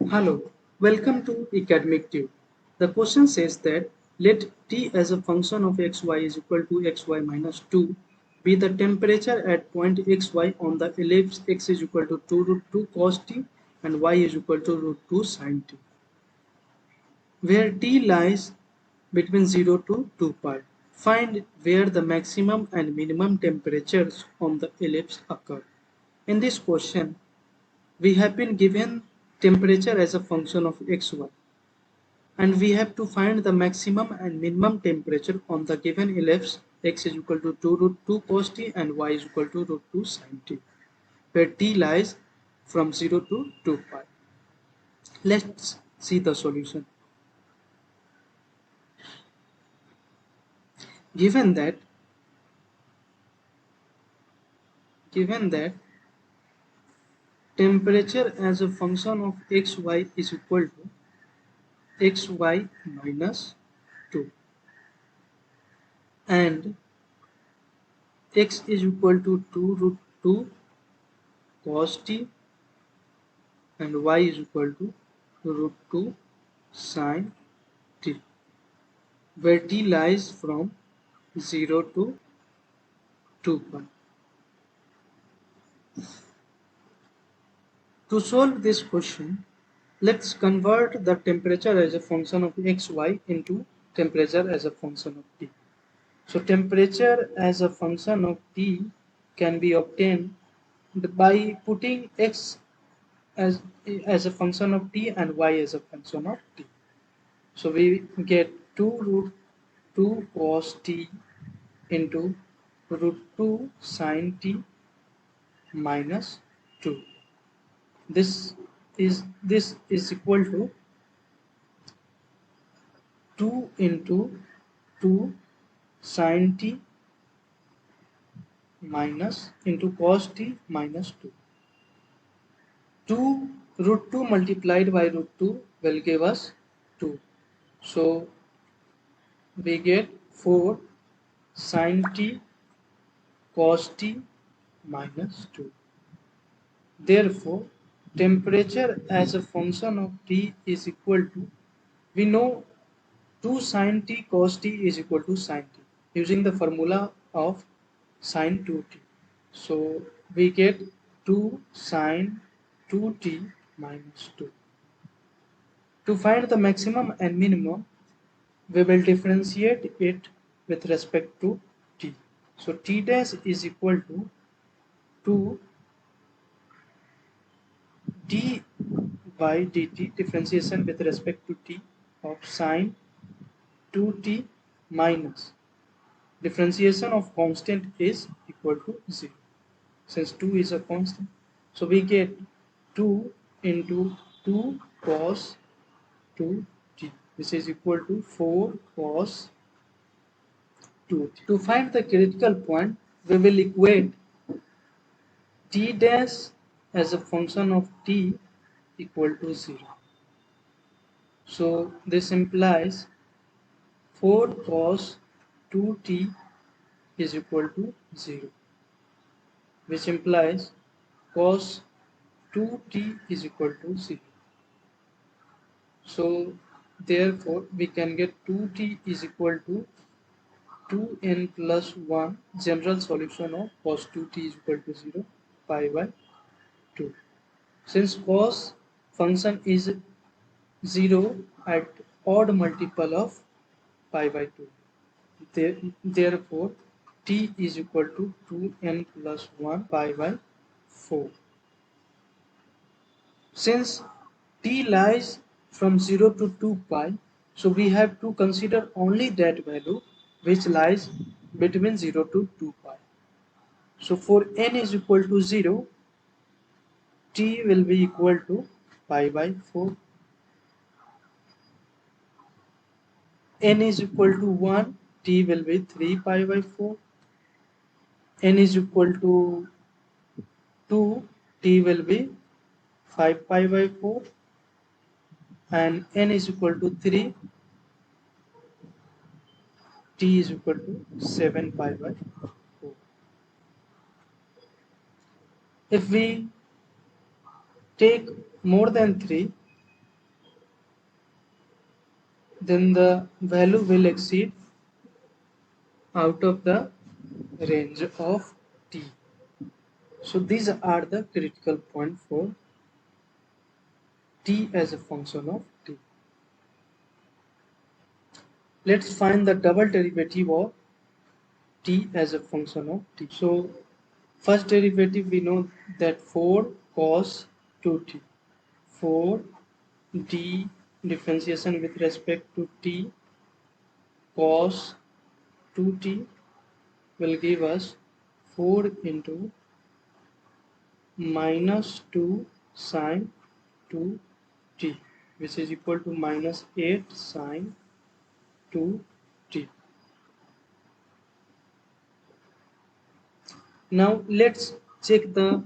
Hello, welcome to EcademicTube. The question says that let T as a function of xy is equal to xy minus 2 be the temperature at point xy on the ellipse x is equal to 2 root 2 cos t and y is equal to root 2 sin t, where t lies between 0 to 2 pi. Find where the maximum and minimum temperatures on the ellipse occur. In this question, we have been given temperature as a function of xy, and we have to find the maximum and minimum temperature on the given ellipse x is equal to 2 root 2 cos t and y is equal to root 2 sin t, where t lies from 0 to 2 pi. Let's see the solution. Given that temperature as a function of xy is equal to xy minus 2 and x is equal to 2 root 2 cos t and y is equal to root 2 sin t, where t lies from 0 to 2 pi. To solve this question, let's convert the temperature as a function of xy into temperature as a function of t. So temperature as a function of t can be obtained by putting x as a function of t and y as a function of t. So we get 2 root 2 cos t into root 2 sin t minus 2. This is equal to 2 into 2 sin t minus into cos t minus 2. 2 root 2 multiplied by root 2 will give us 2. So we get 4 sin t cos t minus 2. Therefore, temperature as a function of t is equal to, we know 2 sin t cos t is equal to sin t using the formula of sin 2t. So we get 2 sin 2t minus 2. To find the maximum and minimum, we will differentiate it with respect to t. So t dash is equal to 2 d by dt, differentiation with respect to t, of sin 2t minus differentiation of constant is equal to 0, since 2 is a constant. So we get 2 into 2 cos 2t, which is equal to 4 cos 2t. To find the critical point, we will equate t dash as a function of t equal to 0. So this implies 4 cos 2t is equal to 0, which implies cos 2t is equal to 0. So therefore we can get 2t is equal to 2n plus 1, general solution of cos 2t is equal to 0, pi by 2. Since cos function is 0 at odd multiple of pi by 2, therefore t is equal to 2n plus 1 pi by 4. Since t lies from 0 to 2 pi, so we have to consider only that value which lies between 0 to 2 pi. So for n is equal to 0, t will be equal to pi by 4. N is equal to 1, t will be 3 pi by 4. N is equal to 2, t will be 5 pi by 4. And n is equal to 3, t is equal to 7 pi by 4. If we take more than 3, then the value will exceed out of the range of t. So these are the critical point for t as a function of t. Let's find the double derivative of t as a function of t. So first derivative we know that 4 cos 2t. 4d differentiation with respect to t cos 2t will give us 4 into minus 2 sine 2t, which is equal to minus 8 sine 2t. Now let's check the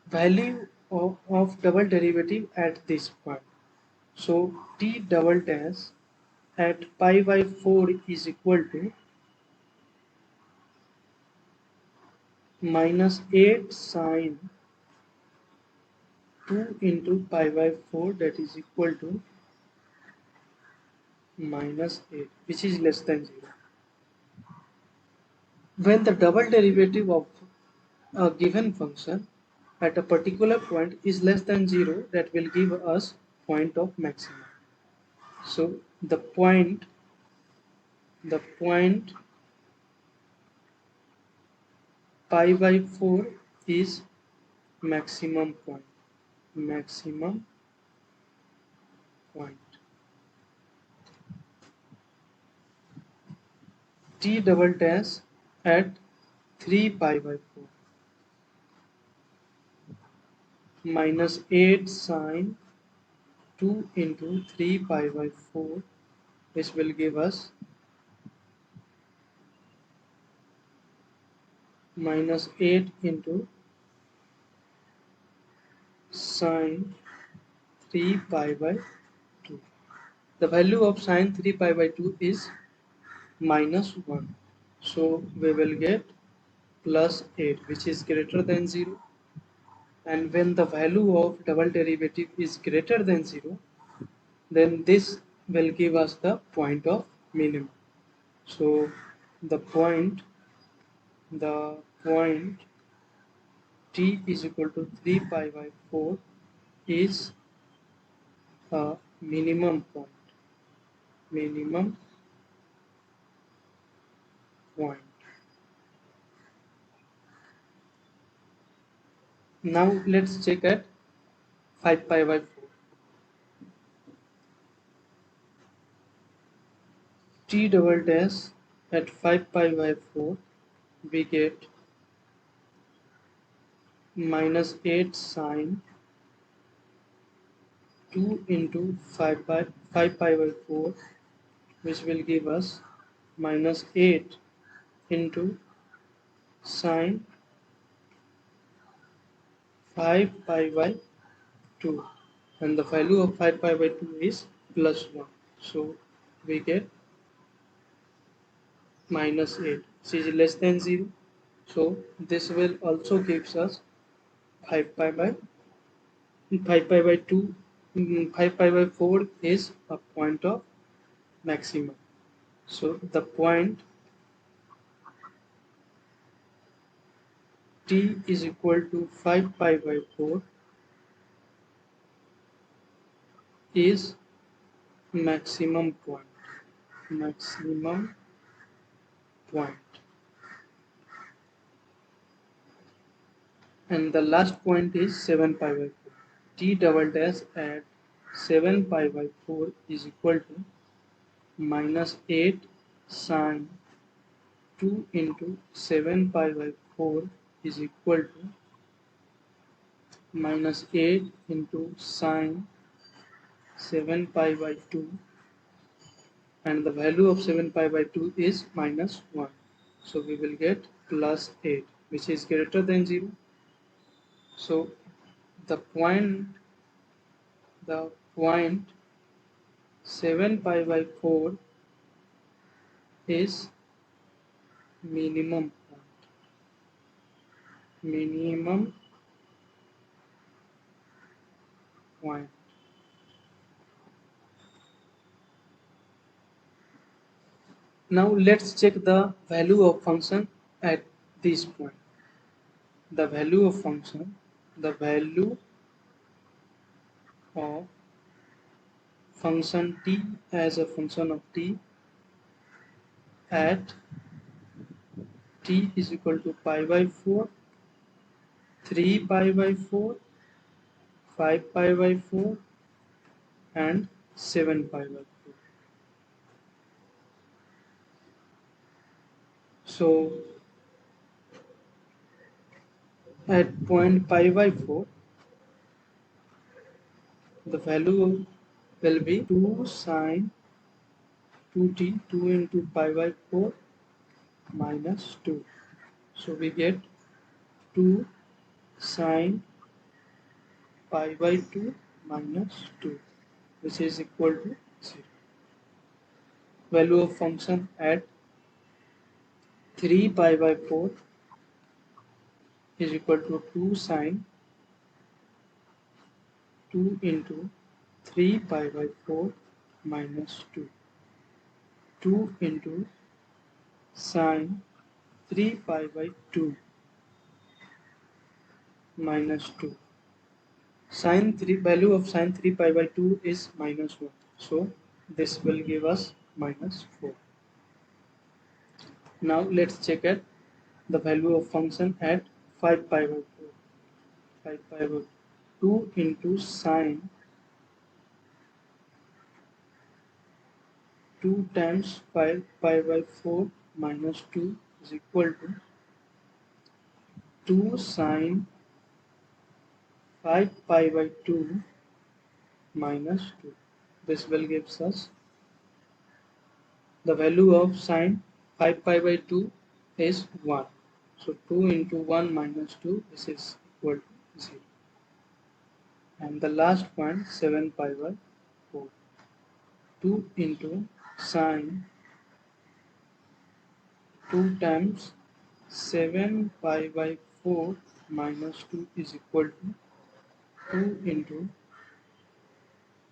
value of double derivative at this point. So t double dash at pi by 4 is equal to minus 8 sine 2 into pi by 4, that is equal to minus 8, which is less than 0. When the double derivative of a given function at a particular point is less than 0, that will give us point of maximum. So the point pi by 4 is maximum point. Maximum point. T double dash at 3 pi by 4 minus 8 sine 2 into 3 pi by 4, which will give us minus 8 into sine 3 pi by 2. The value of sine 3 pi by 2 is minus 1. So we will get plus 8, which is greater than 0. And when the value of double derivative is greater than 0, then this will give us the point of minimum. So the point t is equal to 3 pi by 4 is a minimum point. Minimum point. Now let's check at 5 pi by 4. T double dash at 5 pi by 4, we get minus 8 sine 2 into 5 pi by 4, which will give us minus 8 into sine 5 pi by 2, and the value of 5 pi by 2 is plus 1. So we get minus 8, which is less than 0. So this will also gives us 5 pi by 5 pi by 2, 5 pi by 4 is a point of maximum. So the point t is equal to 5 pi by 4 is maximum point. Maximum point. And the last point is 7 pi by 4. T double dash at 7 pi by 4 is equal to minus 8 sine 2 into 7 pi by 4 is equal to minus 8 into sine 7 pi by 2, and the value of 7 pi by 2 is minus 1. So we will get plus 8, which is greater than 0. So the point 7 pi by 4 is minimum point. Minimum point. Now let's check the value of function at this point. The value of function, the value of function t as a function of t at t is equal to pi by 4, 3 pi by 4, 5 pi by 4 and 7 pi by 4. So at point pi by 4, the value will be 2 sine 2t, 2 into pi by 4 minus 2. So we get 2 sine pi by 2 minus 2, which is equal to 0. Value of function at 3 pi by 4 is equal to 2 sine 2 into 3 pi by 4 minus 2. 2 into sine 3 pi by 2 minus 2. Sine 3, value of sine 3 pi by 2 is minus 1. So this will give us minus 4. Now let's check at the value of function at 5 pi by 4. 5 pi by 2 into sine 2 times 5 pi by 4 minus 2 is equal to 2 sine 5 pi by 2 minus 2. This will give us the value of sine 5 pi by 2 is 1. So 2 into 1 minus 2, this is equal to 0. And the last point 7 pi by 4. 2 into sine 2 times 7 pi by 4 minus 2 is equal to 2 into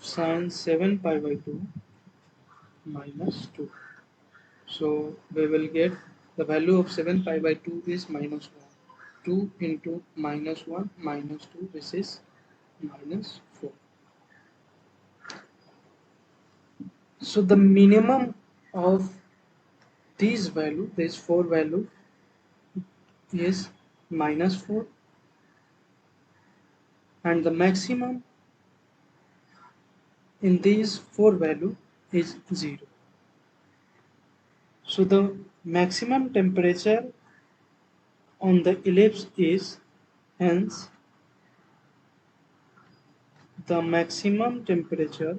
sine 7 pi by 2 minus 2. So we will get the value of 7 pi by 2 is minus 1. 2 into minus 1 minus 2, this is minus 4. So the minimum of these value, this 4 value is minus 4 and the maximum in these 4 value is 0. So the maximum temperature on the ellipse is, hence the maximum temperature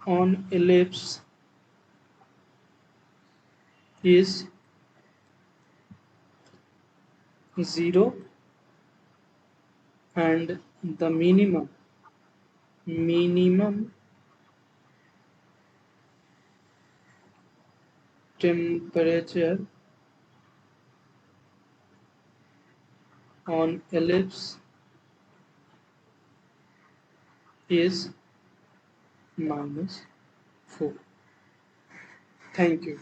on ellipse is 0 and the minimum temperature on ellipse is minus 4. Thank you.